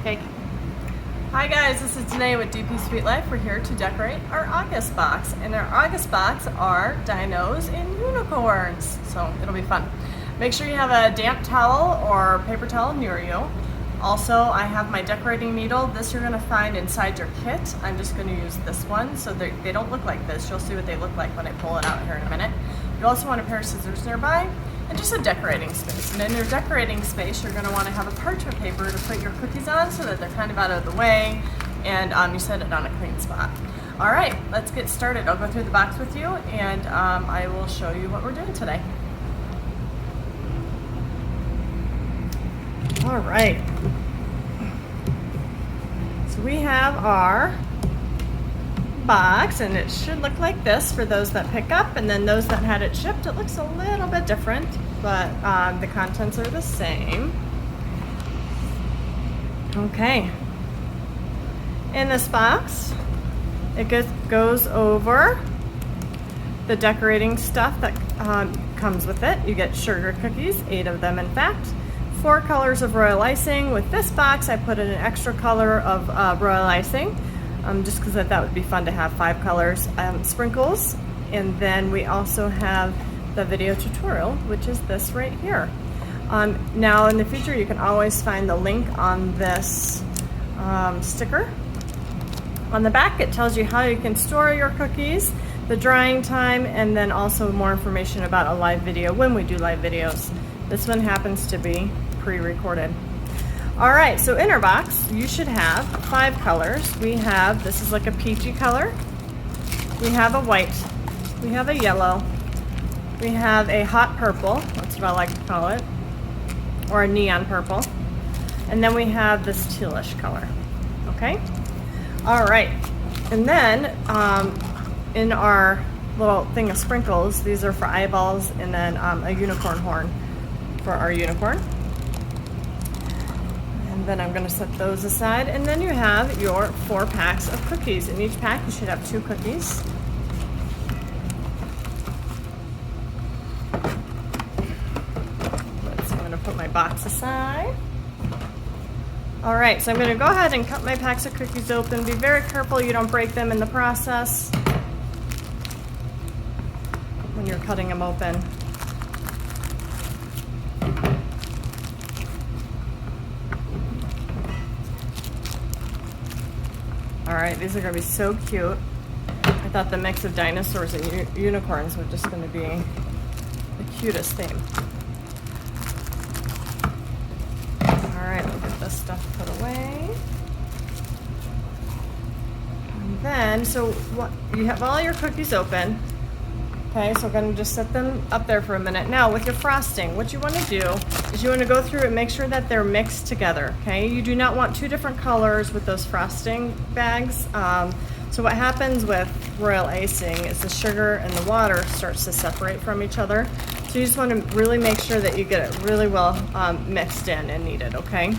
cake. Hi guys, this is Dino with DP Sweet Life. We're here to decorate our August box. And our August box are dinos and unicorns. So it'll be fun. Make sure you have a damp towel or paper towel near you. Also, I have my decorating needle. This you're gonna find inside your kit. I'm just gonna use this one so they don't look like this. You'll see what they look like when I pull it out here in a minute. You also want a pair of scissors nearby and just a decorating space. And in your decorating space, you're gonna wanna have a parchment paper to put your cookies on so that they're kind of out of the way and you set it on a clean spot. All right, let's get started. I'll go through the box with you and I will show you what we're doing today. All right, so we have our box and it should look like this for those that pick up, and then those that had it shipped, it looks a little bit different, but the contents are the same. Okay, in this box it goes over the decorating stuff that comes with it. You get sugar cookies, 8 of them in fact, 4 colors of royal icing. With this box I put in an extra color of royal icing just because I thought it would be fun to have 5 colors, sprinkles, and then we also have the video tutorial, which is this right here. Now in the future you can always find the link on this sticker. On the back it tells you how you can store your cookies, the drying time, and then also more information about a live video when we do live videos. This one happens to be pre-recorded. All right, so in our box, you should have 5 colors. We have, this is like a peachy color. We have a white, we have a yellow, we have a hot purple, that's what I like to call it, or a neon purple. And then we have this tealish color, okay? All right, and then in our little thing of sprinkles, these are for eyeballs, and then a unicorn horn for our unicorn. And then I'm going to set those aside, and then you have your 4 packs of cookies. In each pack you should have 2 cookies. I'm going to put my box aside. All right, so I'm going to go ahead and cut my packs of cookies open. Be very careful you don't break them in the process when you're cutting them open. All right, these are gonna be so cute. I thought the mix of dinosaurs and unicorns were just gonna be the cutest thing. All right, we'll get this stuff put away. And then, so what, you have all your cookies open. Okay, so we're gonna just set them up there for a minute. Now with your frosting, what you wanna do is you wanna go through and make sure that they're mixed together, okay? You do not want 2 different colors with those frosting bags. So what happens with royal icing is the sugar and the water starts to separate from each other. So you just wanna really make sure that you get it really well mixed in and kneaded, okay?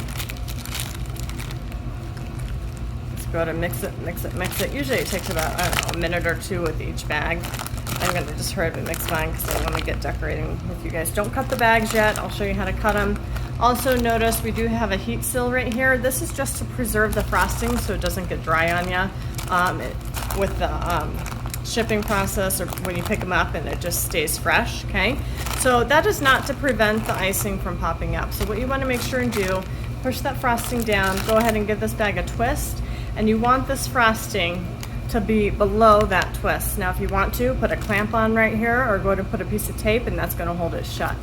Just go ahead and mix it, mix it, mix it. Usually it takes about, I don't know, a minute or 2 with each bag. I'm going to just hurry up and mix mine because I want to get decorating with you guys. Don't cut the bags yet. I'll show you how to cut them. Also notice we do have a heat seal right here. This is just to preserve the frosting so it doesn't get dry on you with the shipping process or when you pick them up, and it just stays fresh, okay? So that is not to prevent the icing from popping up. So what you want to make sure and do, push that frosting down, go ahead and give this bag a twist, and you want this frosting to be below that twist. Now if you want to, put a clamp on right here or go to put a piece of tape and that's going to hold it shut,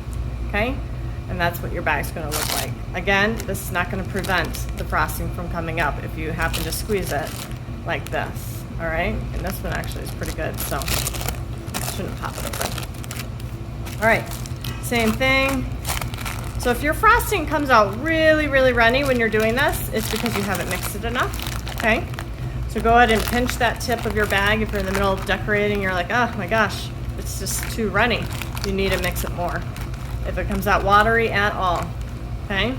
okay? And that's what your bag's going to look like. Again, this is not going to prevent the frosting from coming up if you happen to squeeze it like this, all right? And this one actually is pretty good, so I shouldn't pop it open. All right, same thing. So if your frosting comes out really, really runny when you're doing this, it's because you haven't mixed it enough, okay? So go ahead and pinch that tip of your bag. If you're in the middle of decorating, you're like, oh my gosh, it's just too runny. You need to mix it more. If it comes out watery at all, okay?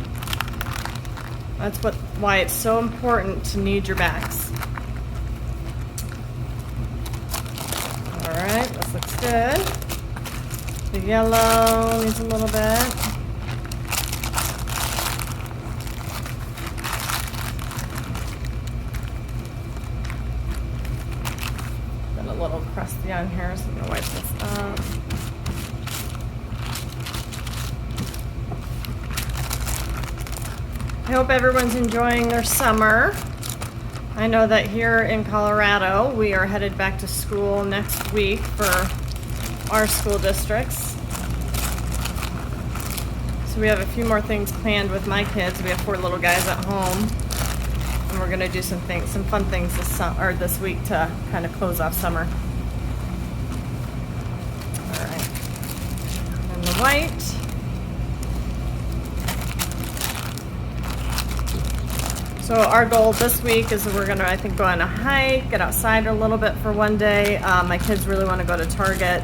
That's why it's so important to knead your bags. All right, this looks good. The yellow needs a little bit. crusty on here, so I'm gonna wipe this up. I hope everyone's enjoying their summer. I know that here in Colorado, we are headed back to school next week for our school districts. So we have a few more things planned with my kids. We have 4 little guys at home, and we're gonna do some fun things this week to kind of close off summer. All right, and the white. So our goal this week is we're gonna, I think, go on a hike, get outside a little bit for one day. My kids really want to go to Target.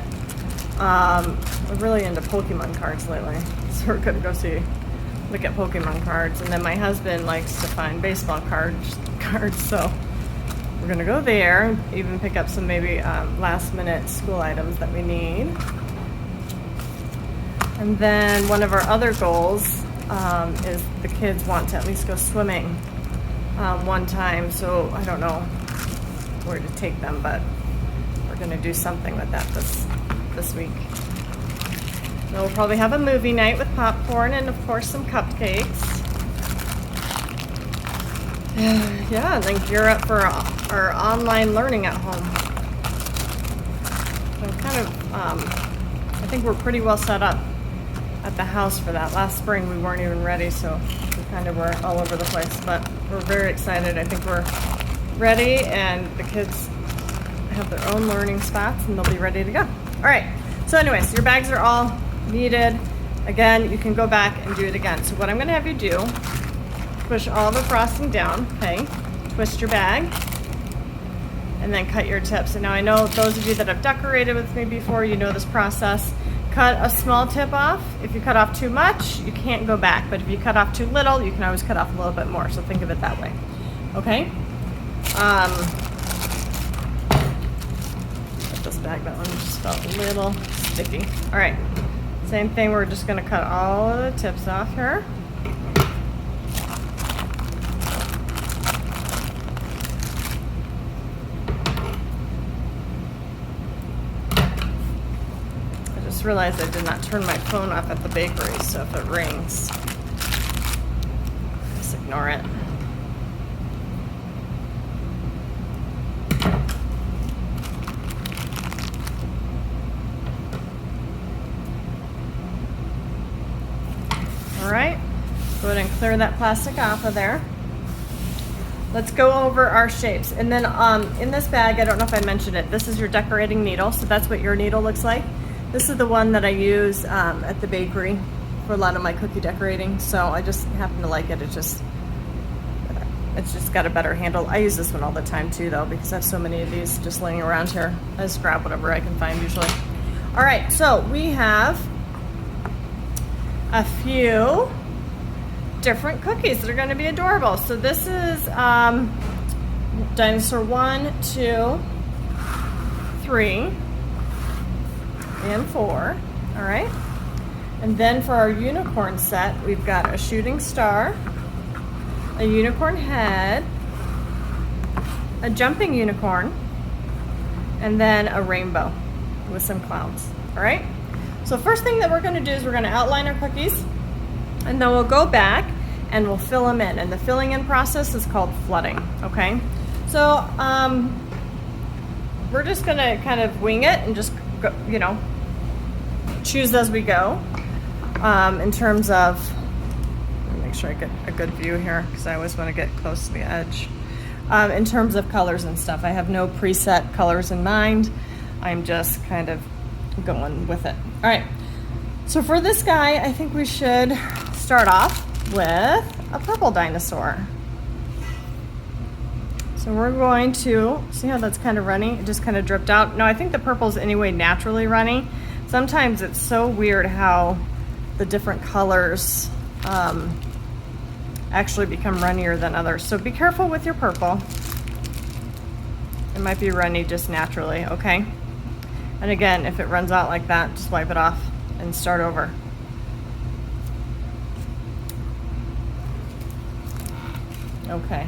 We're really into Pokemon cards lately, so we're gonna go look at Pokemon cards. And then my husband likes to find baseball cards. So we're gonna go there, even pick up some maybe last-minute school items that we need. And then one of our other goals is the kids want to at least go swimming one time, so I don't know where to take them, but we're gonna do something with that this week. Then we'll probably have a movie night with popcorn and of course some cupcakes. Yeah, and then gear up for our online learning at home. So I think we're pretty well set up at the house for that. Last spring we weren't even ready, so we kind of were all over the place, but we're very excited. I think we're ready, and the kids have their own learning spots and they'll be ready to go. All right, so anyways, your bags are all needed. Again, you can go back and do it again. So what I'm gonna have you do, push all the frosting down, okay? Twist your bag, and then cut your tips. And now I know those of you that have decorated with me before, you know this process. Cut a small tip off. If you cut off too much, you can't go back. But if you cut off too little, you can always cut off a little bit more. So think of it that way. Okay? Put this back. That one just felt a little sticky. All right. Same thing. We're just going to cut all of the tips off here. Realized I did not turn my phone off at the bakery, so if it rings, just ignore it. All right, go ahead and clear that plastic off of there. Let's go over our shapes. And then in this bag, I don't know if I mentioned it, this is your decorating needle, so that's what your needle looks like. This is the one that I use at the bakery for a lot of my cookie decorating, so I just happen to like it. It's just got a better handle. I use this one all the time too, though, because I have so many of these just laying around here. I just grab whatever I can find usually. All right, so we have a few different cookies that are going to be adorable. So this is dinosaur 1, 2, 3. And 4, all right? And then for our unicorn set, we've got a shooting star, a unicorn head, a jumping unicorn, and then a rainbow with some clowns, all right? So first thing that we're gonna do is we're gonna outline our cookies, and then we'll go back and we'll fill them in. And the filling in process is called flooding, okay? So we're just gonna kind of wing it and just go, choose as we go. In terms of, let me make sure I get a good view here because I always want to get close to the edge. In terms of colors and stuff, I have no preset colors in mind. I'm just kind of going with it. All right, so for this guy, I think we should start off with a purple dinosaur. So we're going to, see how that's kind of runny? It just kind of dripped out. No, I think the purple's anyway naturally runny. Sometimes it's so weird how the different colors actually become runnier than others. So be careful with your purple. It might be runny just naturally, okay? And again, if it runs out like that, just wipe it off and start over. Okay.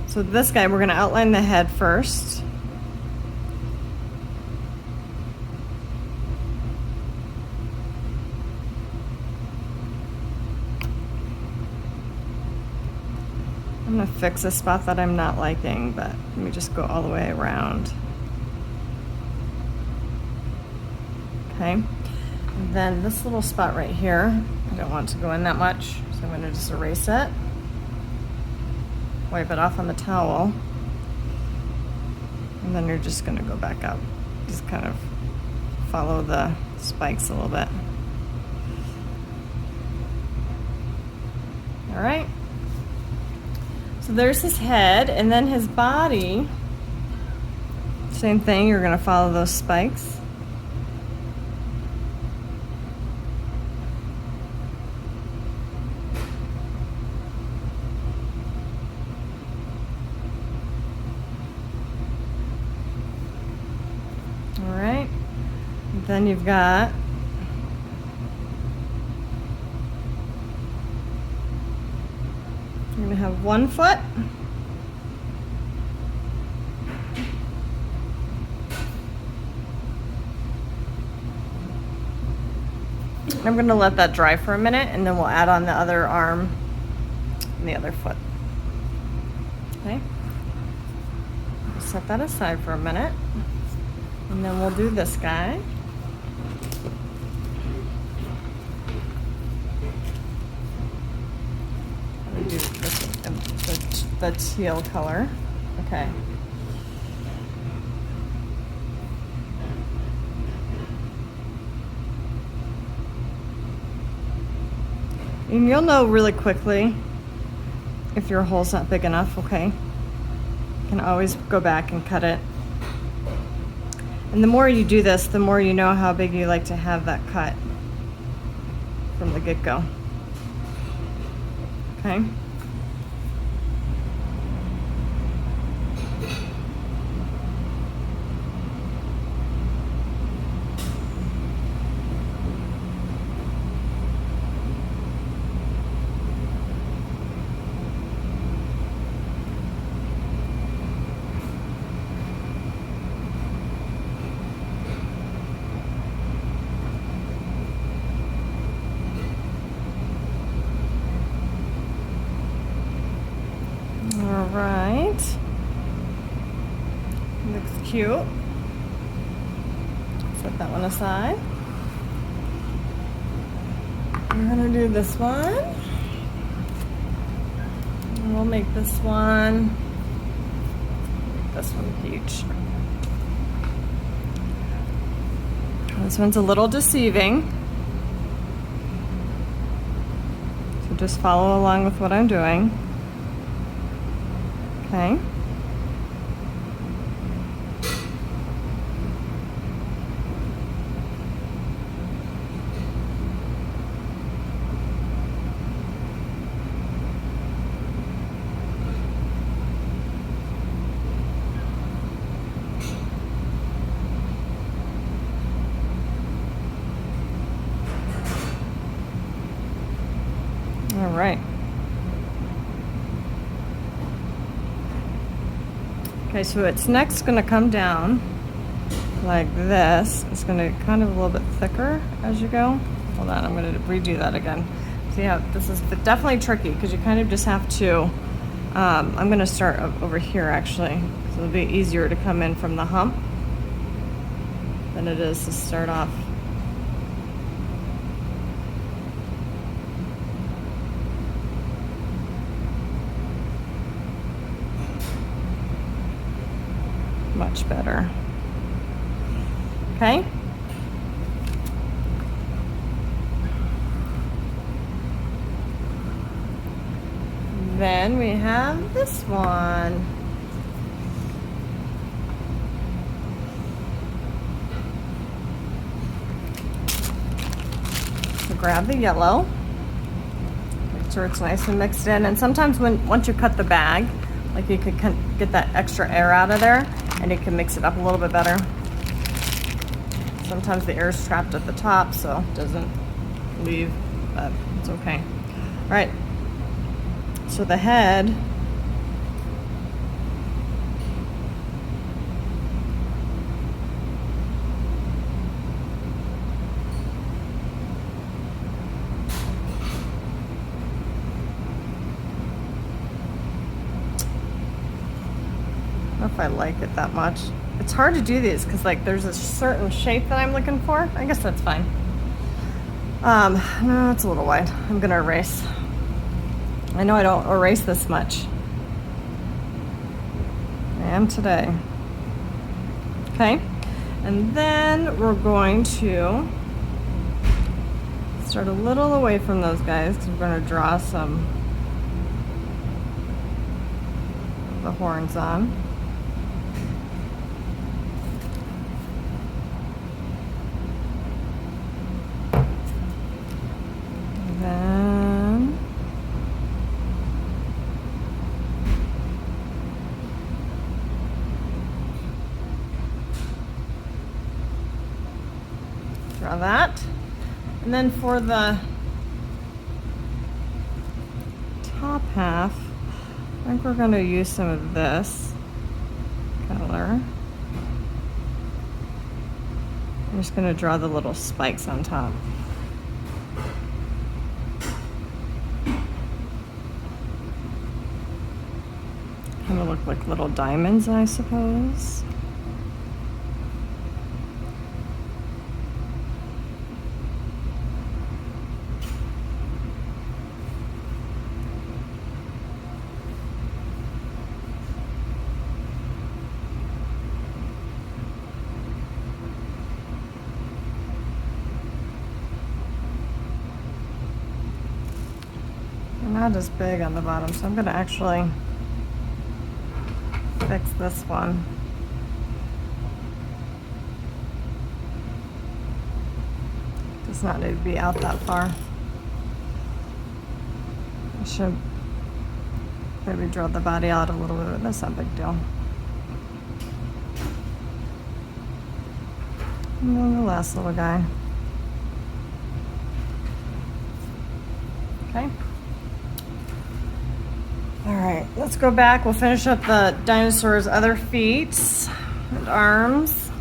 So this guy, we're gonna outline the head first. I'm gonna fix a spot that I'm not liking, but let me just go all the way around. Okay, and then this little spot right here, I don't want to go in that much, so I'm gonna just erase it. Wipe it off on the towel. And then you're just gonna go back up. Just kind of follow the spikes a little bit. All right. So there's his head, and then his body. Same thing, you're gonna follow those spikes. All right. Then you've got you're gonna have one foot. I'm gonna let that dry for a minute, and then we'll add on the other arm and the other foot. Okay. Set that aside for a minute, and then we'll do this guy. We'll do this, the teal color. Okay. And you'll know really quickly if your hole's not big enough, okay? You can always go back and cut it. And the more you do this, the more you know how big you like to have that cut from the get-go. Okay? All right. Looks cute. Set that one aside. We're gonna do this one. And we'll make this one peach. This one's a little deceiving. So just follow along with what I'm doing. Okay. All right. Okay, so it's next going to come down like this. It's going to kind of a little bit thicker as you go. Hold on, I'm going to redo that again. See how this is definitely tricky because you kind of just have to, I'm going to start over here actually. So it'll be easier to come in from the hump than it is to start off. Much better. Okay. Then we have this one. So grab the yellow. Make sure it's nice and mixed in. And sometimes once you cut the bag, like you could get that extra air out of there, and you can mix it up a little bit better. Sometimes the air is trapped at the top, so it doesn't leave, but it's okay. All right, so the head, know if I like it that much. It's hard to do these because like there's a certain shape that I'm looking for. I guess that's fine. No, it's a little wide. I'm gonna erase. I know I don't erase this much. I am today. Okay, and then we're going to start a little away from those guys because we're going to draw some of the horns on. And then draw that. And then for the top half, I think we're going to use some of this color. I'm just going to draw the little spikes on top. Kind of look like little diamonds, I suppose. Not as big on the bottom, so I'm going to actually fix this one. Does not need to be out that far. I should maybe draw the body out a little bit, but that's not a big deal. And then the last little guy. Okay. All right, let's go back. We'll finish up the dinosaur's other feet and arms.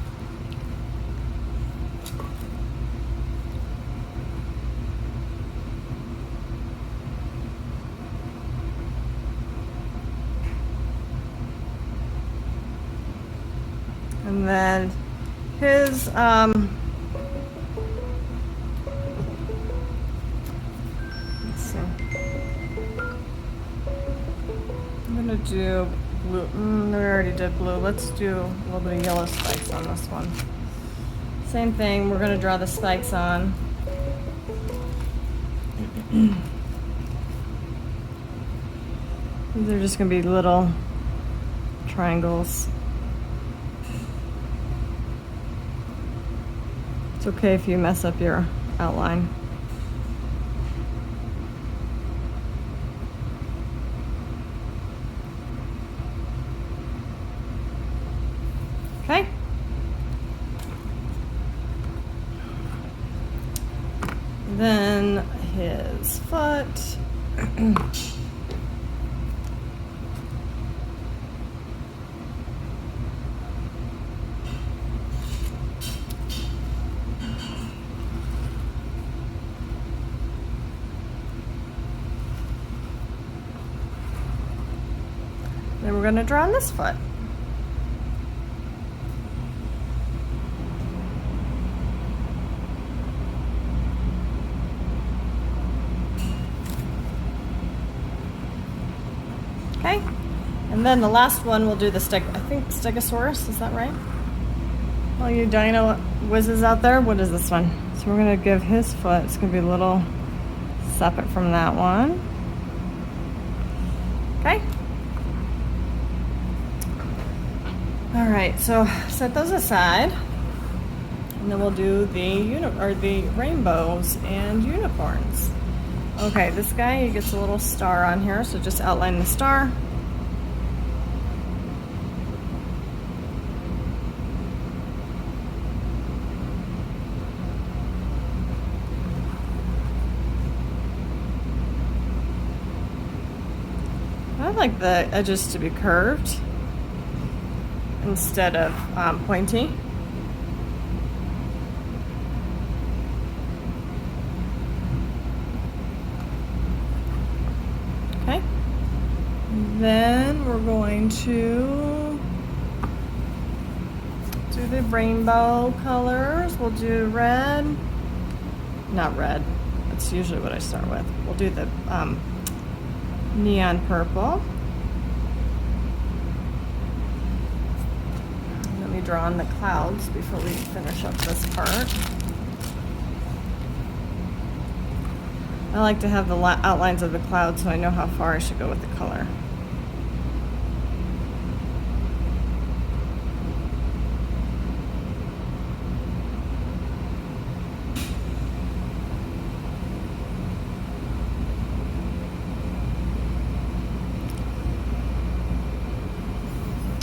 And then his, let's see. I'm gonna do blue. We already did blue. Let's do a little bit of yellow spikes on this one. Same thing, we're gonna draw the spikes on. These are just gonna be little triangles. It's okay if you mess up your outline. Okay. Then his foot. Then we're going to draw on this foot. Okay, and then the last one we'll do the Stegosaurus, is that right? All you dino whizzes out there, what is this one? So we're going to give his foot, it's going to be a little separate from that one. Okay. All right, so set those aside, and then we'll do the rainbows and unicorns. Okay, this guy, he gets a little star on here, so just outline the star. I like the edges to be curved instead of pointy. Okay. Then we're going to the rainbow colors. We'll do red. Not red. That's usually what I start with. We'll do the neon purple. Let me draw on the clouds before we finish up this part. I like to have the outlines of the clouds so I know how far I should go with the color.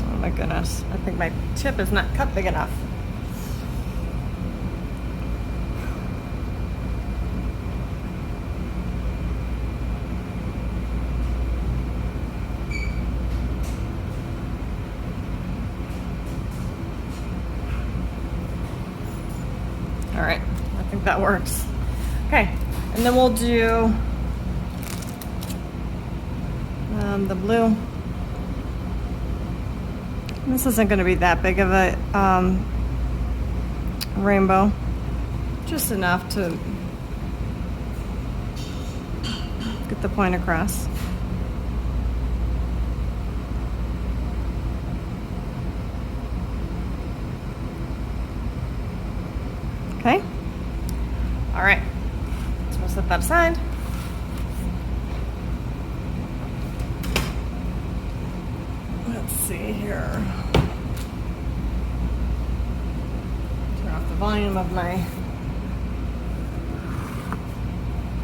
Oh my goodness, I think my tip is not cut big enough. All right, I think that works. Okay, and then we'll do the blue. This isn't going to be that big of a rainbow, just enough to get the point across. Okay. All right. So we'll set that aside. Let's see here. Turn off the volume of my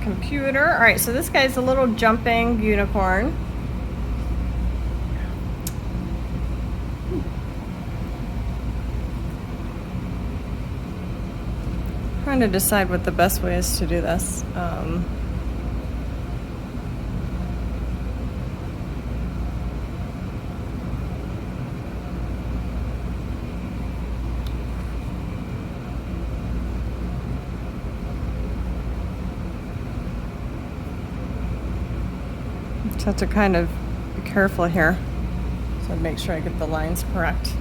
computer. All right, so this guy's a little jumping unicorn. Trying to decide what the best way is to do this. Just have to kind of be careful here, so I'd make sure I get the lines correct.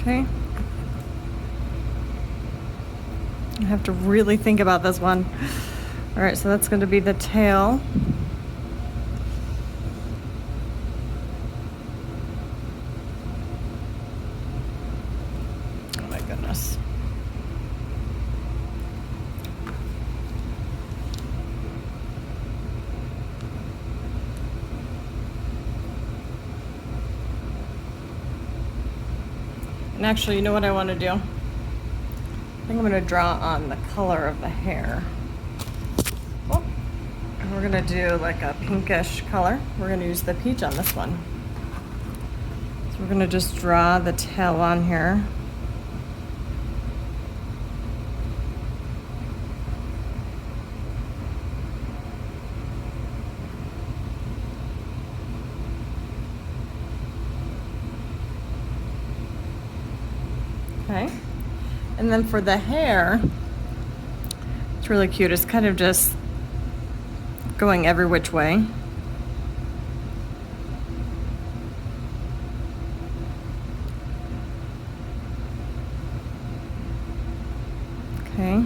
Okay. I have to really think about this one. All right, so that's going to be the tail. Oh my goodness. And actually, you know what I want to do? I think I'm going to draw on the color of the hair. Oh, and we're going to do like a pinkish color. We're going to use the peach on this one. So we're going to just draw the tail on here. Okay, and then for the hair, it's really cute. It's kind of just going every which way. Okay.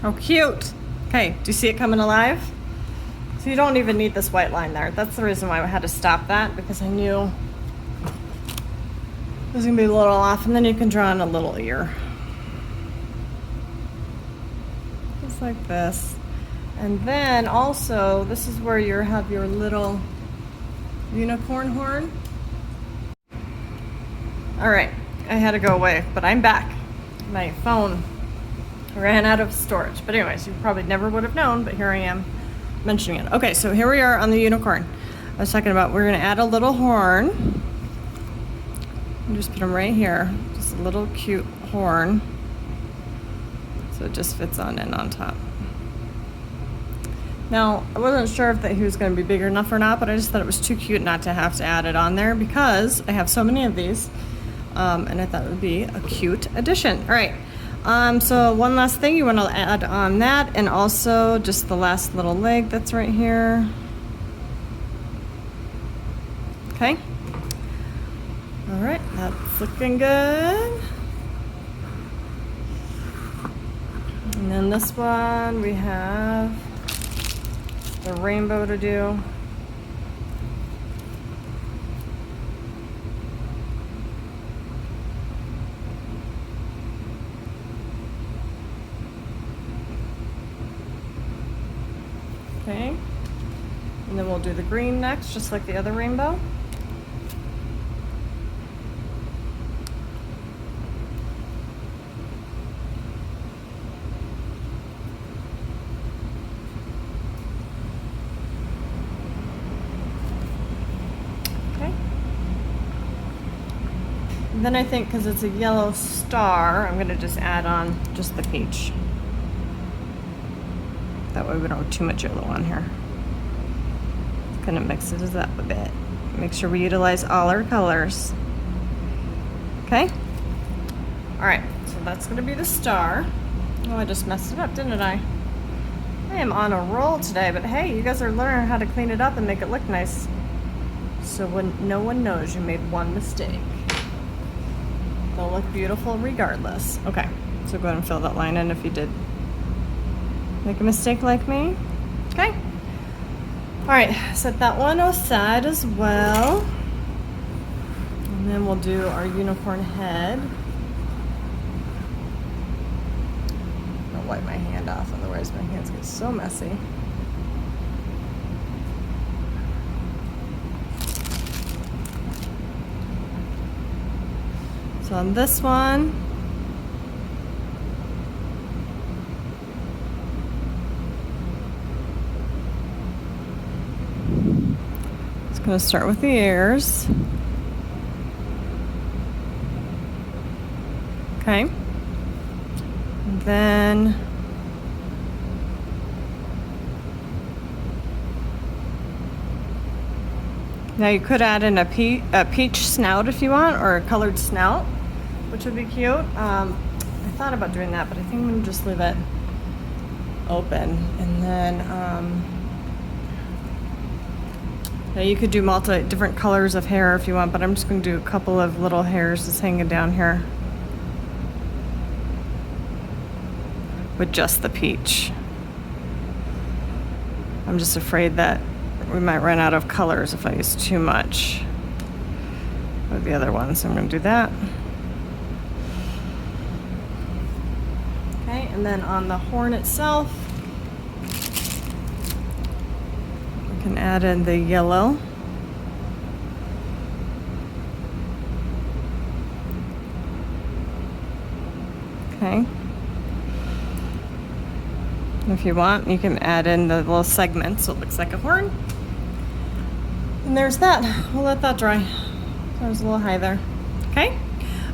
Oh, cute. Okay, do you see it coming alive? So you don't even need this white line there. That's the reason why I had to stop that, because I knew it was gonna be a little off, and then you can draw in a little ear. Just like this. And then also, this is where you have your little unicorn horn. All right, I had to go away, but I'm back. My phone ran out of storage. But anyways, you probably never would have known, but here I am mentioning it. Okay, so here we are on the unicorn. I was talking about we're gonna add a little horn. And just put them right here. Just a little cute horn. So it just fits on in on top. Now, I wasn't sure if he was going to be big enough or not, but I just thought it was too cute not to have to add it on there because I have so many of these, and I thought it would be a cute addition. All right, so one last thing you want to add on that, and also just the last little leg that's right here. Okay. All right, that's looking good. And then this one, we have the rainbow to do. Okay. And then we'll do the green next, just like the other rainbow. Then I think because it's a yellow star, I'm going to just add on just the peach. That way we don't have too much yellow on here. Kind of mix it up a bit. Make sure we utilize all our colors. Okay? Alright, so that's going to be the star. Oh, I just messed it up, didn't I? I am on a roll today, but hey, you guys are learning how to clean it up and make it look nice. So when no one knows you made one mistake. They'll look beautiful regardless. Okay, so go ahead and fill that line in if you did make a mistake like me. Okay. All right, set that one aside as well. And then we'll do our unicorn head. I'll wipe my hand off, otherwise my hands get so messy. So on this one, it's going to start with the ears. Okay. And then now you could add in a peach snout if you want, or a colored snout, which would be cute. I thought about doing that, but I think I'm gonna just leave it open. And then now you could do different colors of hair if you want, but I'm just gonna do a couple of little hairs just hanging down here with just the peach. I'm just afraid that we might run out of colors if I use too much with the other ones. So I'm gonna do that. Okay, and then on the horn itself, we can add in the yellow. Okay. If you want, you can add in the little segments so it looks like a horn. And there's that. We'll let that dry. That was a little high there. Okay?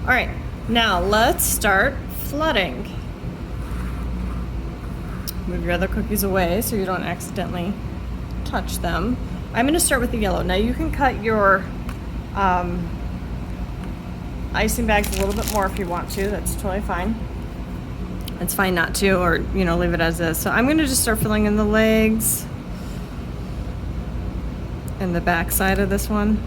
All right. Now let's start flooding. Move your other cookies away so you don't accidentally touch them. I'm going to start with the yellow. Now you can cut your icing bags a little bit more if you want to. That's totally fine. It's fine not to, or leave it as is. So I'm going to just start filling in the legs and the back side of this one.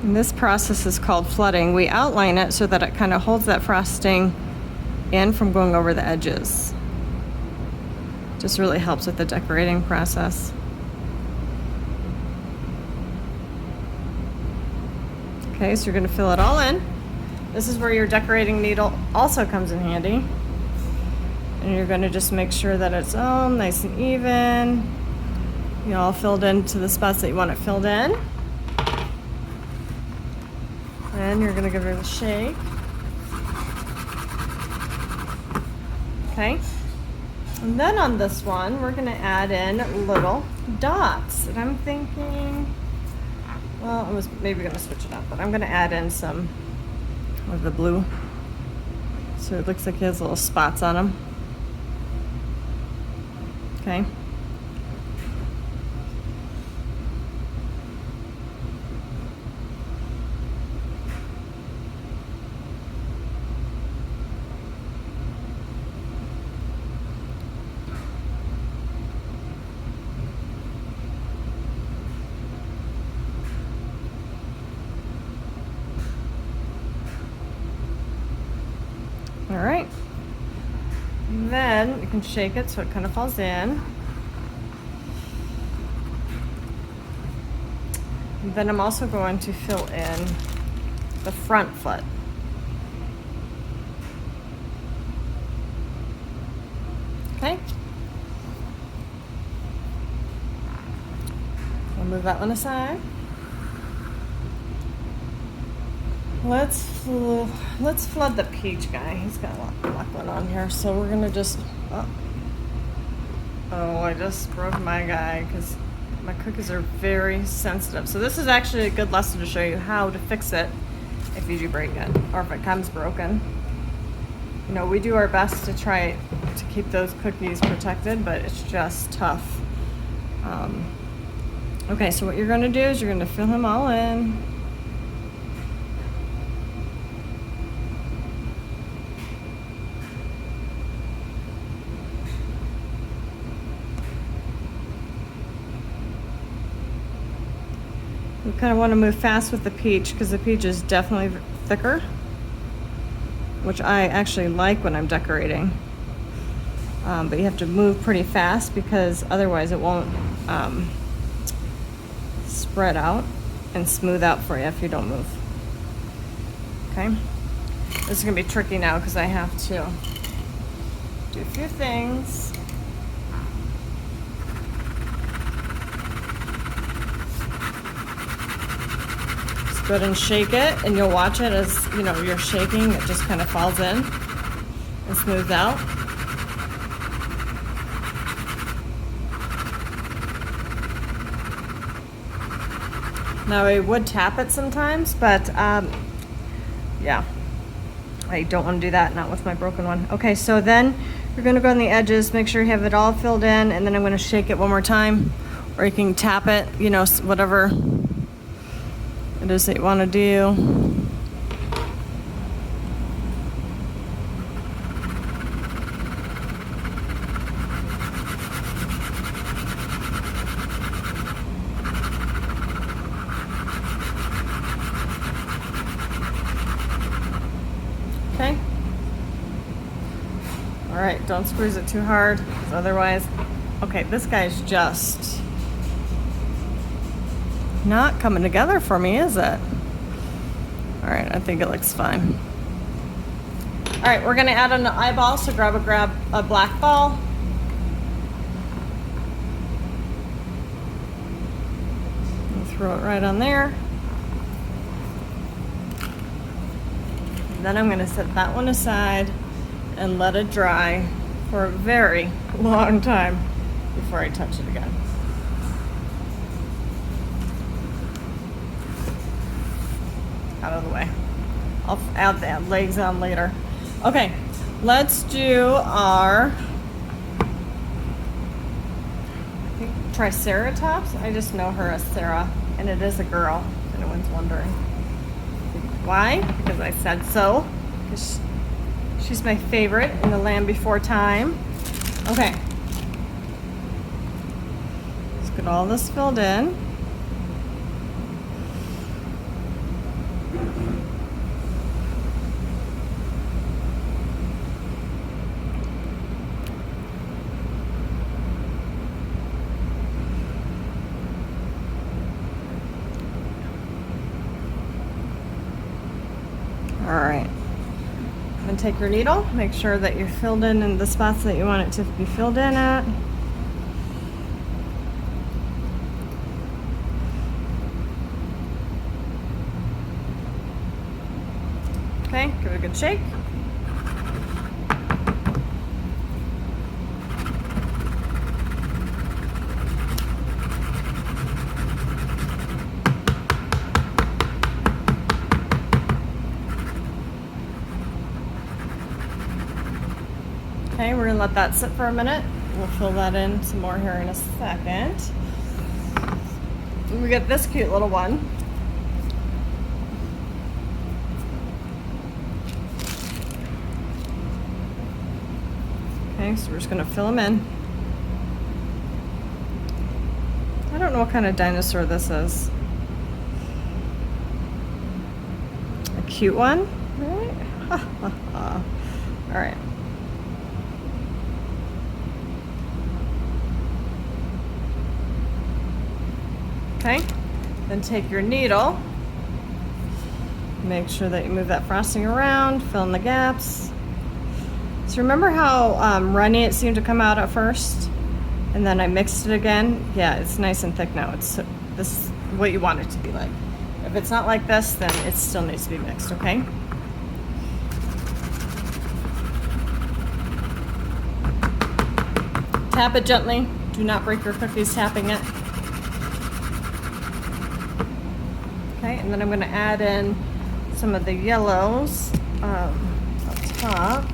And this process is called flooding. We outline it so that it kind of holds that frosting in from going over the edges. Just really helps with the decorating process. Okay, so you're going to fill it all in. This is where your decorating needle also comes in handy. And you're going to just make sure that it's all nice and even. You all filled into the spots that you want it filled in. And you're gonna give it a shake. Okay. And then on this one, we're gonna add in little dots. And I'm thinking, well, I was maybe gonna switch it up, but I'm gonna add in some of the blue. So it looks like it has little spots on them. Okay. All right. And then you can shake it so it kind of falls in. And then I'm also going to fill in the front foot. Okay. I'll move that one aside. Let's flood the peach guy. He's got a lot going on here, so we're gonna just. Oh, I just broke my guy because my cookies are very sensitive. So this is actually a good lesson to show you how to fix it if you do break it or if it comes broken. You know, we do our best to try to keep those cookies protected, but it's just tough. Okay, so what you're gonna do is you're gonna fill him all in. We kind of want to move fast with the peach because the peach is definitely thicker, which I actually like when I'm decorating. But you have to move pretty fast because otherwise it won't spread out and smooth out for you if you don't move. Okay? This is going to be tricky now because I have to do a few things. Go ahead and shake it, and you'll watch it as you know you're shaking. It just kind of falls in and smooths out. Now I would tap it sometimes, but yeah, I don't want to do that. Not with my broken one. Okay, so then you're going to go on the edges, make sure you have it all filled in, and then I'm going to shake it one more time, or you can tap it. You know, whatever it is that you want to do. Okay. All right, don't squeeze it too hard, 'cause otherwise, okay, this guy's just not coming together for me, is it? All right, I think it looks fine. All right, we're gonna add an eyeball, so grab a black ball. And throw it right on there. And then I'm gonna set that one aside and let it dry for a very long time before I touch it again. Out of the way. I'll add the legs on later. Okay, let's do our Triceratops. I just know her as Sarah, and it is a girl, if anyone's wondering. Why? Because I said so. She's my favorite in The Land Before Time. Okay. Let's get all this filled in. All right. And take your needle, make sure that you're filled in the spots that you want it to be filled in at. Okay, give it a good shake. Okay, we're gonna let that sit for a minute. We'll fill that in some more here in a second. We get this cute little one. Okay, so we're just gonna fill them in. I don't know what kind of dinosaur this is. A cute one, right? All right. Okay, then take your needle, make sure that you move that frosting around, fill in the gaps. So remember how runny it seemed to come out at first? And then I mixed it again? Yeah, it's nice and thick now. This is what you want it to be like. If it's not like this, then it still needs to be mixed, okay? Tap it gently. Do not break your cookies tapping it. Okay, and then I'm going to add in some of the yellows up top.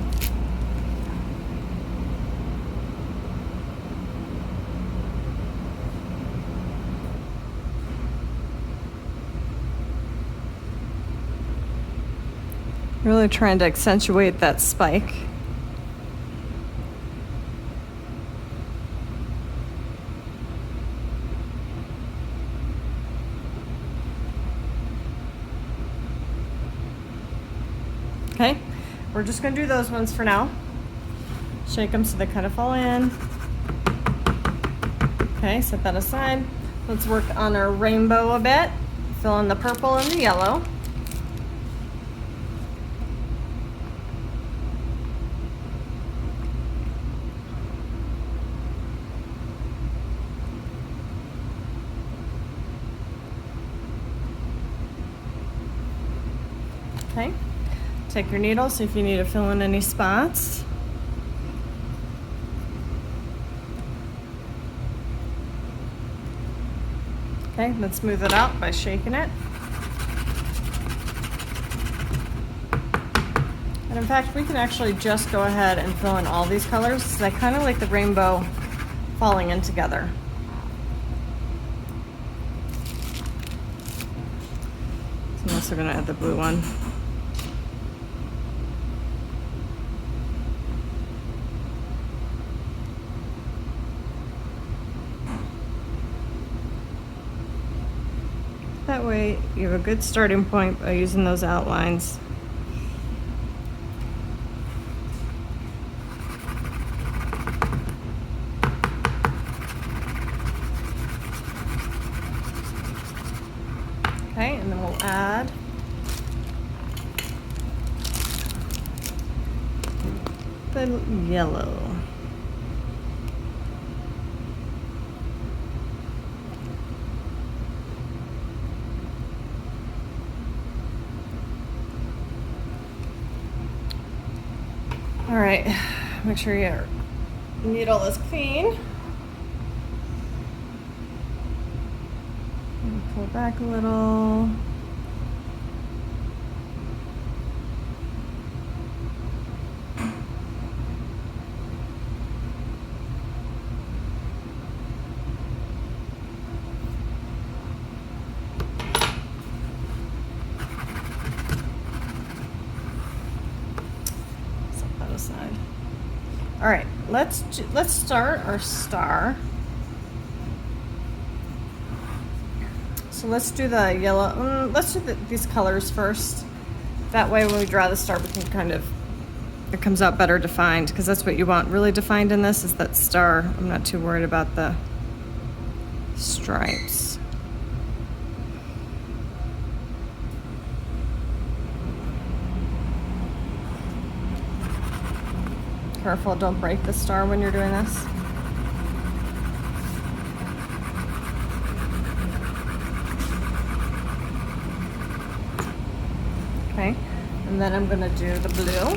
Really trying to accentuate that spike. Okay, we're just gonna do those ones for now. Shake them so they kind of fall in. Okay, set that aside. Let's work on our rainbow a bit. Fill in the purple and the yellow. Okay. Take your needle, see if you need to fill in any spots. Okay, let's smooth it out by shaking it. And in fact, we can actually just go ahead and fill in all these colors because I kind of like the rainbow falling in together. So I'm also going to add the blue one. That way you have a good starting point by using those outlines. Okay, and then we'll add the yellow. All right, make sure your needle is clean. And pull back a little. Aside. All right, let's start our star. So let's do the yellow. Let's do these colors first. That way, when we draw the star, we can kind of it comes out better defined because that's what you want really defined in this is that star. I'm not too worried about the stripes. Careful, don't break the star when you're doing this. Okay, and And then I'm gonna do the blue.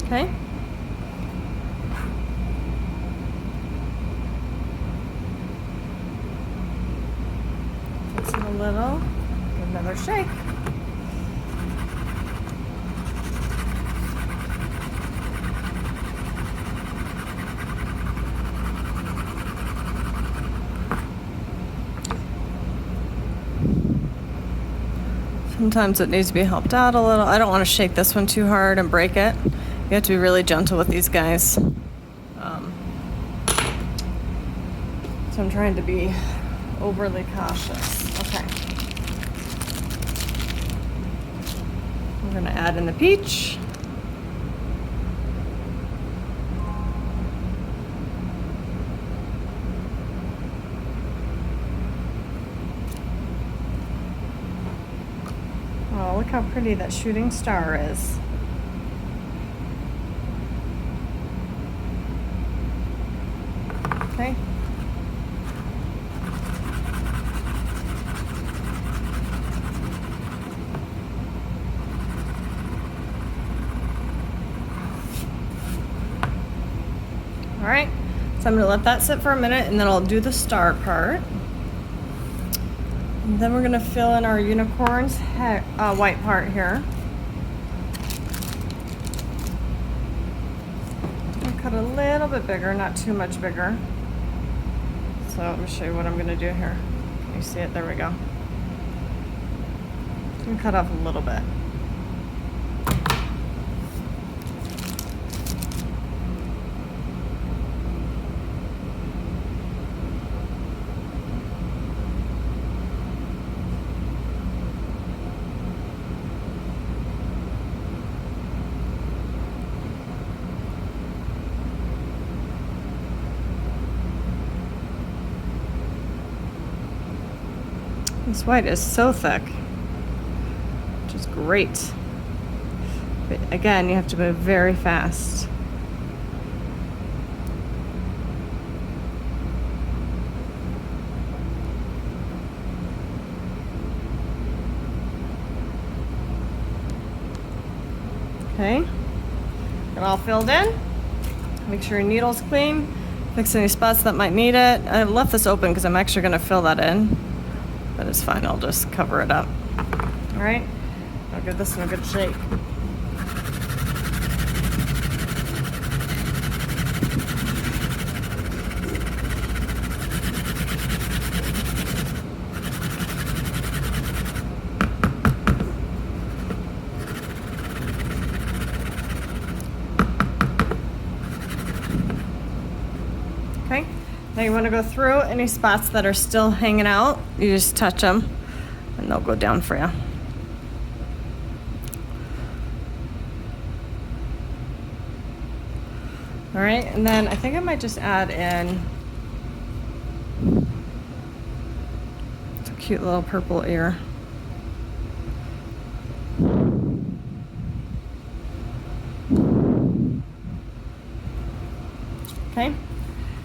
Okay. Fix it a little. Give another shake. Sometimes it needs to be helped out a little. I don't want to shake this one too hard and break it. You have to be really gentle with these guys. So I'm trying to be overly cautious. Okay. We're going to add in the peach. Oh, look how pretty that shooting star is. Okay. All right, so I'm gonna let that sit for a minute and then I'll do the star part. And then we're gonna fill in our unicorn's white part here. I'll cut a little bit bigger, not too much bigger. So let me show you what I'm gonna do here. Can you see it? There we go. I'm gonna cut off a little bit. This white is so thick, which is great. But again, you have to move very fast. Okay, get it all filled in. Make sure your needle's clean. Fix any spots that might need it. I left this open because I'm actually going to fill that in. But it's fine, I'll just cover it up. All right, I'll give this one a good shake. Okay. Now you want to go through any spots that are still hanging out. You just touch them and they'll go down for you. All right, and then I think I might just add in a cute little purple ear. Okay.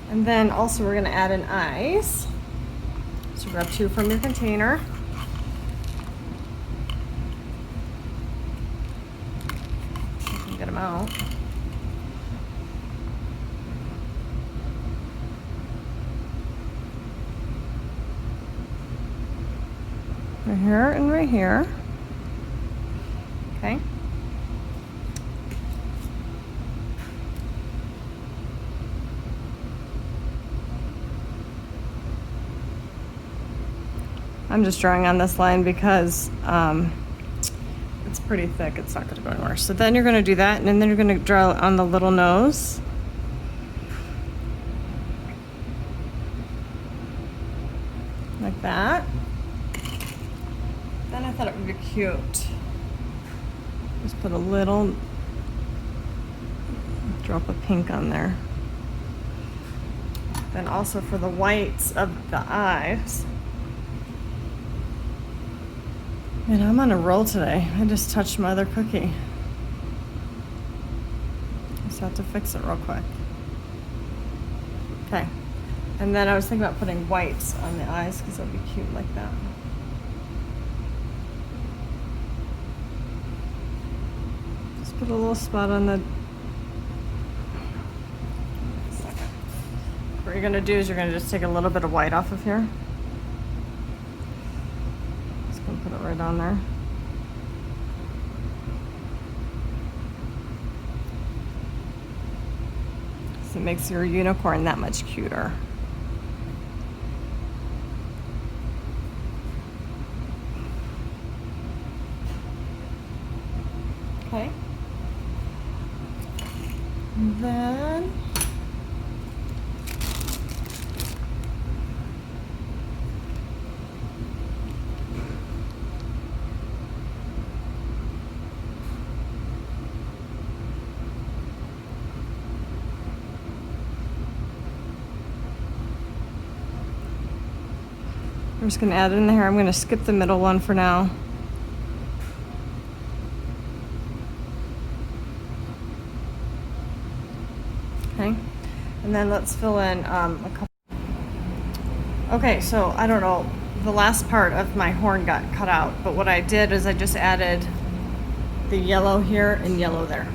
And then also we're gonna add in eyes. So grab 2 from your container. You can get them out. Right here and right here. Okay. I'm just drawing on this line because it's pretty thick. It's not going to go anywhere. So then you're going to do that, and then you're going to draw on the little nose. Like that. Then I thought it would be cute. Just put a little drop of pink on there. Then also for the whites of the eyes, Man, I'm on a roll today. I just touched my other cookie. Just have to fix it real quick. Okay. And then I was thinking about putting whites on the eyes because that'd be cute like that. Just put a little spot on the... What you're gonna do is you're gonna just take a little bit of white off of here. Just gonna put it right on there. So it makes your unicorn that much cuter. Okay. And then I'm just going to add it in there. I'm going to skip the middle one for now. Okay, and then let's fill in a couple. Okay, so I don't know, the last part of my horn got cut out, but what I did is I just added the yellow here and yellow there.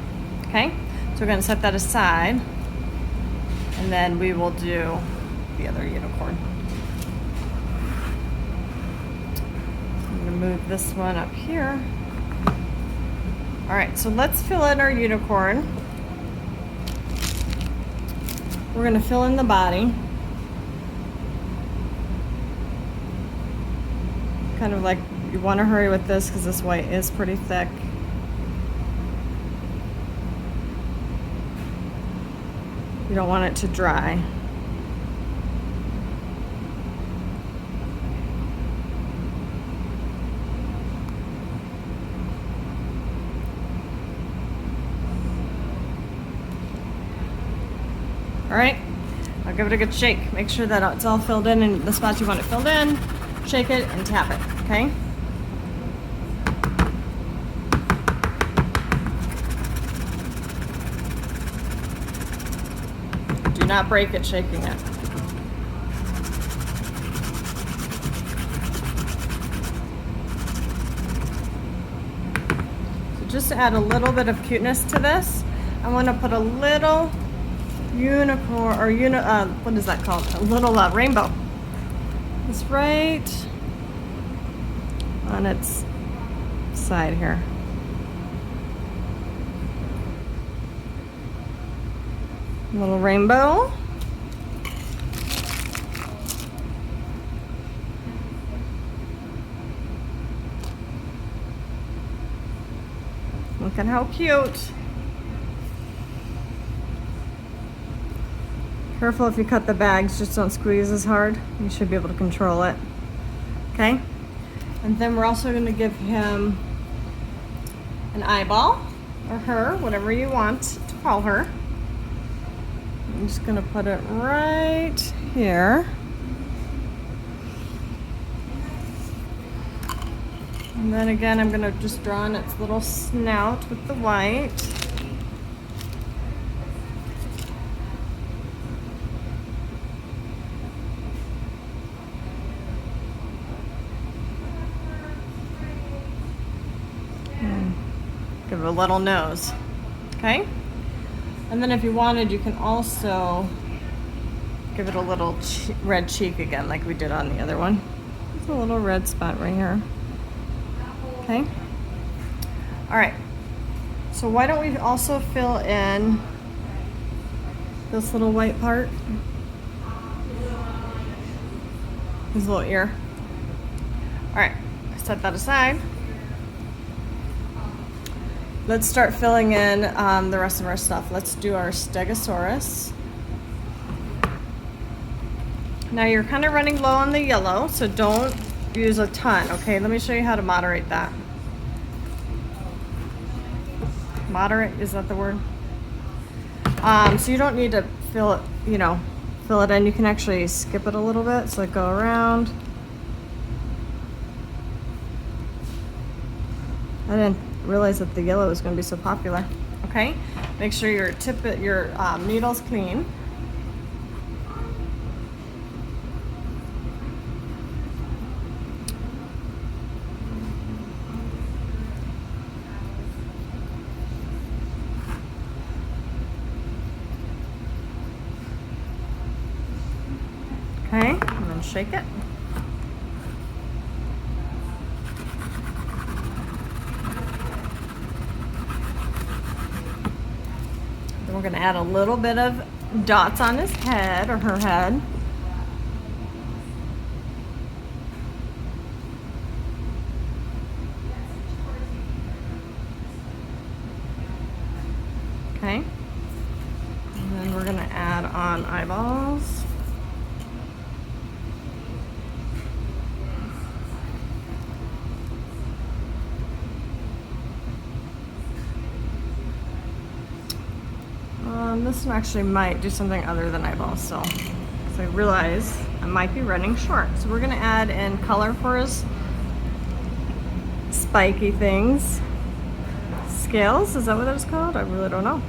Okay, so we're going to set that aside, and then we will do the other unicorn. Move this one up here. All right, so let's fill in our unicorn. We're going to fill in the body. Kind of like you want to hurry with this because this white is pretty thick. You don't want it to dry. All right, I'll give it a good shake. Make sure that it's all filled in the spots you want it filled in. Shake it and tap it, okay? Do not break it shaking it. So just to add a little bit of cuteness to this, I want to put a little unicorn, or what is that called? A little rainbow. It's right on its side here. A little rainbow. Look at how cute. Careful if you cut the bags, just don't squeeze as hard. You should be able to control it. Okay? And then we're also going to give him an eyeball, or her, whatever you want to call her. I'm just going to put it right here. And then again, I'm going to just draw in its little snout with the white. Give it a little nose, okay? And then if you wanted, you can also give it a little red cheek again, like we did on the other one. There's a little red spot right here, okay? All right, so why don't we also fill in this little white part? His little ear. All right, set that aside. Let's start filling in the rest of our stuff. Let's do our Stegosaurus. Now you're kind of running low on the yellow, so don't use a ton, okay? Let me show you how to moderate that. Moderate, is that the word? So you don't need to fill it, fill it in. You can actually skip it a little bit, so go around. I didn't realize that the yellow was going to be so popular. Okay, make sure your needle's clean. Okay, and then shake it. Then we're going to add a little bit of dots on his head or her head. Okay, and then we're going to add on eyeballs. This one actually might do something other than eyeballs, so I realize I might be running short. So we're gonna add in color for his spiky things. Scales, is that what it's called? I really don't know.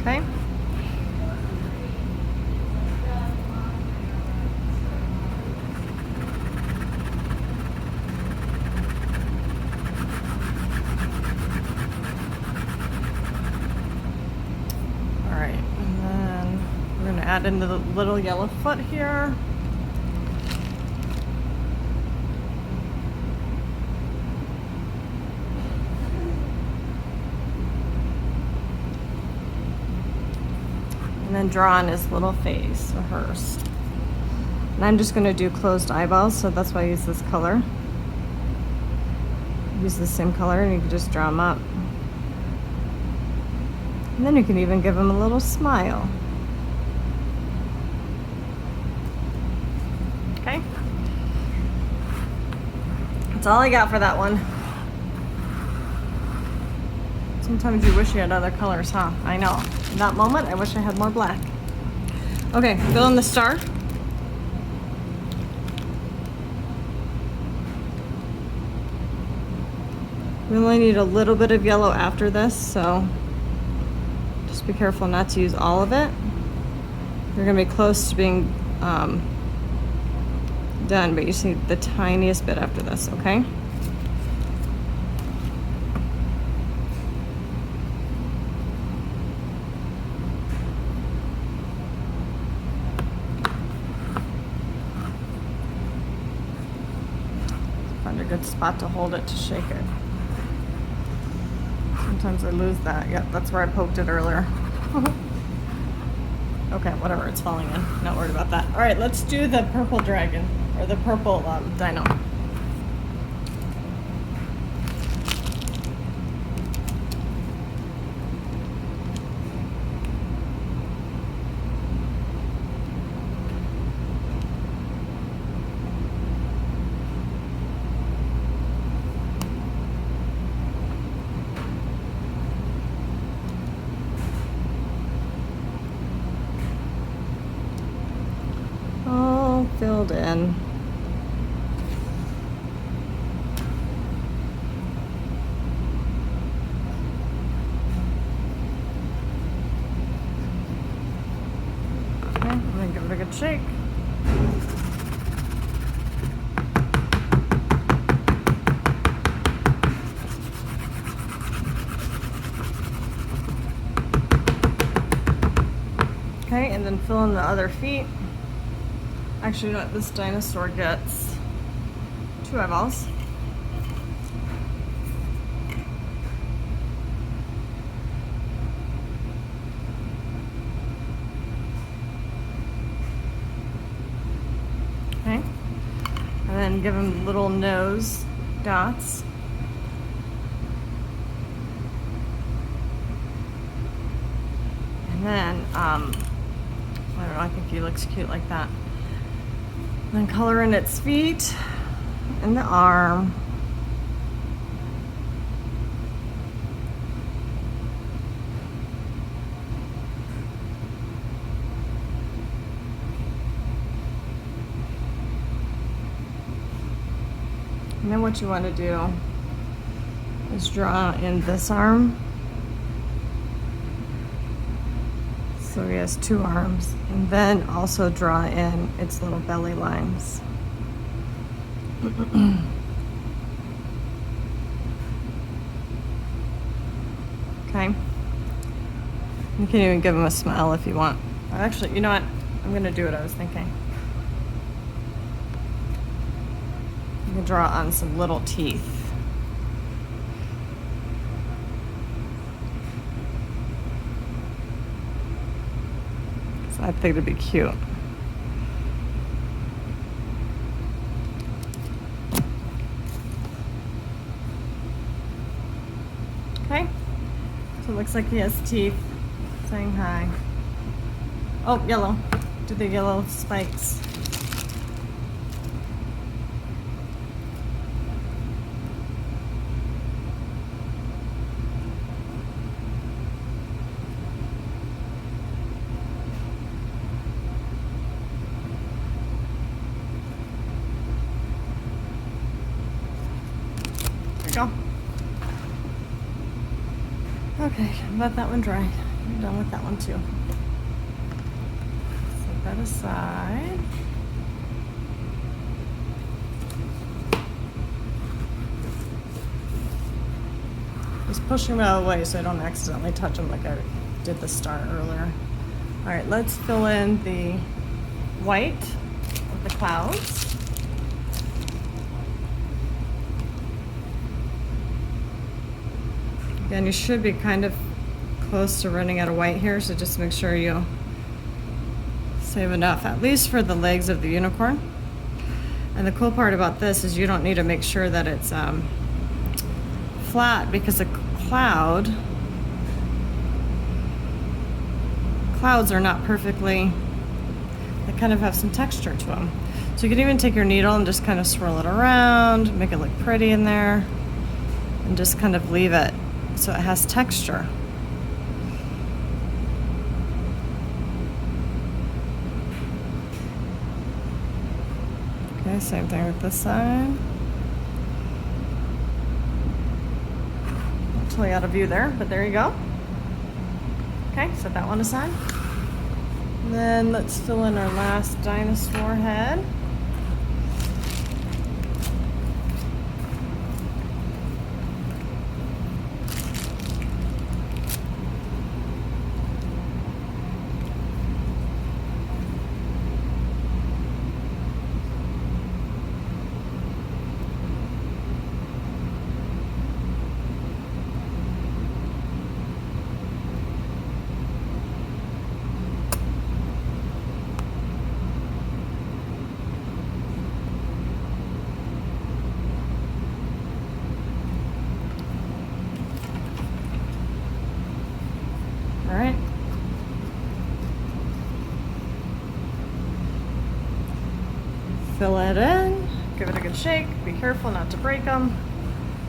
Okay. All right, and then we're gonna add in the little yellow foot here. And then draw on his little face, or hers. And I'm just gonna do closed eyeballs, so that's why I use this color. Use the same color and you can just draw them up. And then you can even give him a little smile. Okay? That's all I got for that one. Sometimes you wish you had other colors, huh? I know. In that moment, I wish I had more black. Okay, fill in the star. We only need a little bit of yellow after this, so just be careful not to use all of it. You're gonna be close to being done, but you see the tiniest bit after this, okay? Find a good spot to hold it to shake it. Sometimes I lose that. Yep, that's where I poked it earlier. Okay, whatever, it's falling in. Not worried about that. All right, let's do the purple dragon, or the purple dino. All filled in. Okay, I'm gonna give it a good shake. Okay, and then fill in the other feet. Actually, you know what? This dinosaur gets 2 eyeballs. then give him little nose dots. And then, I don't know, I think he looks cute like that. And then color in its feet and the arm. And then what you want to do is draw in this arm. So he has two arms. And then also draw in its little belly lines. Okay. You can even give him a smile if you want. Actually, you know what? I'm going to do what I was thinking. I'm going to draw on some little teeth. So I think it'd be cute. Okay. So it looks like he has teeth saying hi. Oh, yellow. Do the yellow spikes. Go. Okay, let that one dry. I'm done with that one too. Set that aside. Just push them out of the way so I don't accidentally touch them like I did the star earlier. All right, let's fill in the white of the clouds. Again, you should be kind of close to running out of white here, so just make sure you save enough, at least for the legs of the unicorn. And the cool part about this is you don't need to make sure that it's flat, because a clouds are not perfectly, they kind of have some texture to them. So you can even take your needle and just kind of swirl it around, make it look pretty in there, and just kind of leave it so it has texture. Okay, same thing with this side. Totally out of view there, but there you go. Okay, set that one aside. And then let's fill in our last dinosaur head. All right. Fill it in, give it a good shake, be careful not to break them.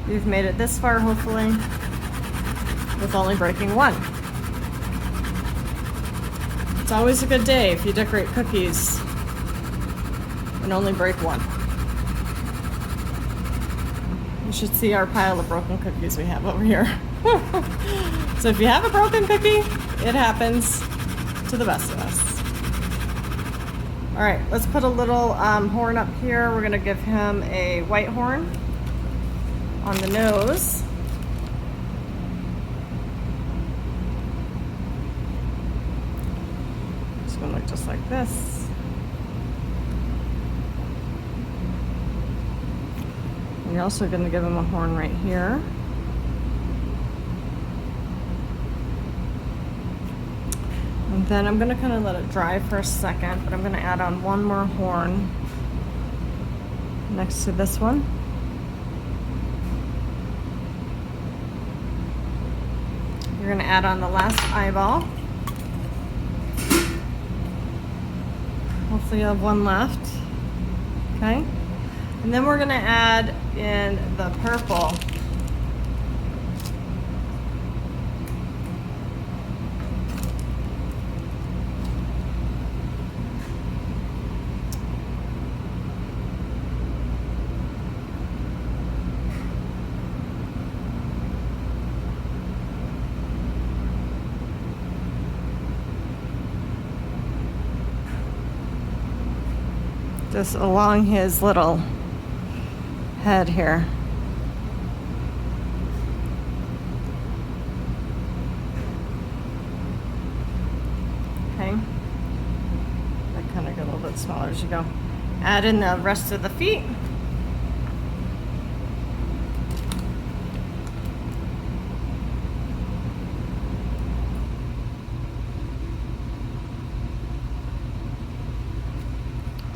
You've made it this far, hopefully, with only breaking one. It's always a good day if you decorate cookies and only break one. You should see our pile of broken cookies we have over here. So if you have a broken cookie, it happens to the best of us. All right, let's put a little horn up here. We're gonna give him a white horn on the nose. It's gonna look just like this. And you're also gonna give him a horn right here. And then I'm gonna kind of let it dry for a second, but I'm gonna add on one more horn next to this one. You're going to add on the last eyeball. Hopefully you have one left. Okay. And then we're going to add in the purple. Just along his little head here. Okay. That kind of get a little bit smaller as you go. Add in the rest of the feet.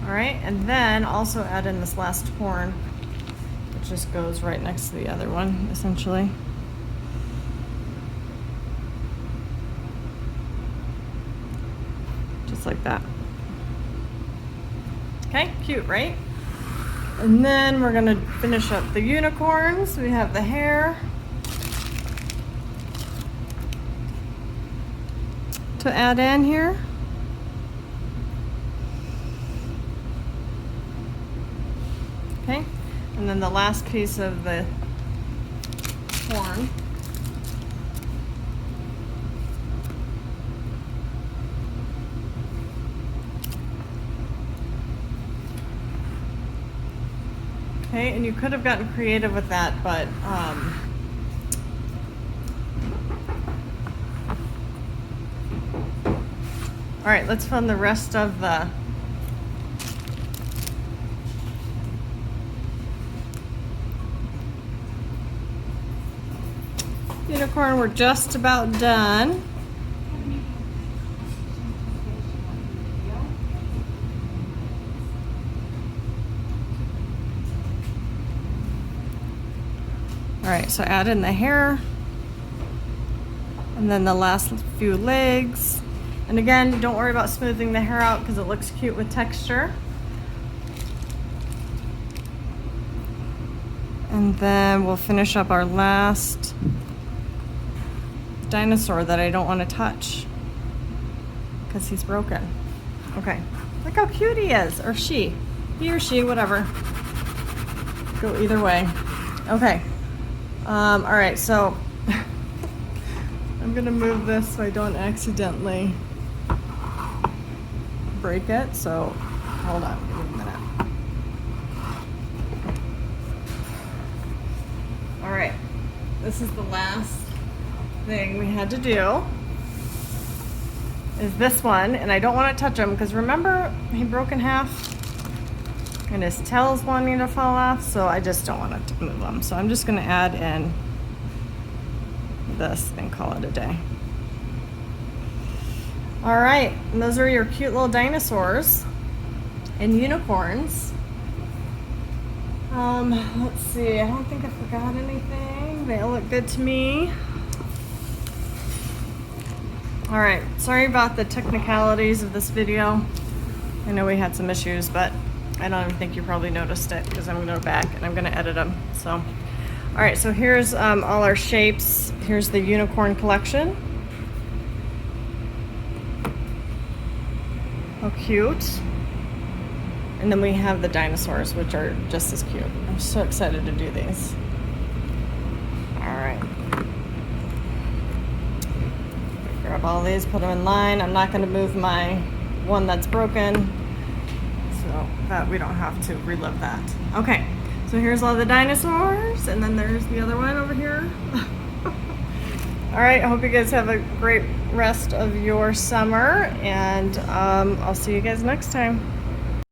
All right, and then also add in this last horn, which just goes right next to the other one, essentially. Just like that. Okay, cute, right? And then we're gonna finish up the unicorns. We have the hair to add in here. Okay, and then the last piece of the horn. Okay, and you could have gotten creative with that, but all right, let's fund the rest of the unicorn. We're just about done. All right, so add in the hair and then the last few legs. And again, don't worry about smoothing the hair out because it looks cute with texture. And then we'll finish up our last dinosaur that I don't want to touch because he's broken. Okay, look how cute he is, or she, he or she, whatever. Go either way. Okay. All right, so I'm gonna move this so I don't accidentally break it. So hold on, give me a minute. All right, this is the last thing we had to do is this one, and I don't want to touch him because remember he broke in half and his tail's wanting to fall off, so I just don't want to move him. So I'm just going to add in this and call it a day. All right, and those are your cute little dinosaurs and unicorns. Let's see, I don't think I forgot anything. They all look good to me. All right, sorry about the technicalities of this video. I know we had some issues, but I don't even think you probably noticed it because I'm gonna go back and I'm gonna edit them. So, all right, so here's all our shapes. Here's the unicorn collection. How cute. And then we have the dinosaurs, which are just as cute. I'm so excited to do these. All right. Grab all these, put them in line. I'm not going to move my one that's broken so that we don't have to relive that. Okay, so here's all the dinosaurs, and then there's the other one over here. All right, I hope you guys have a great rest of your summer, and I'll see you guys next time.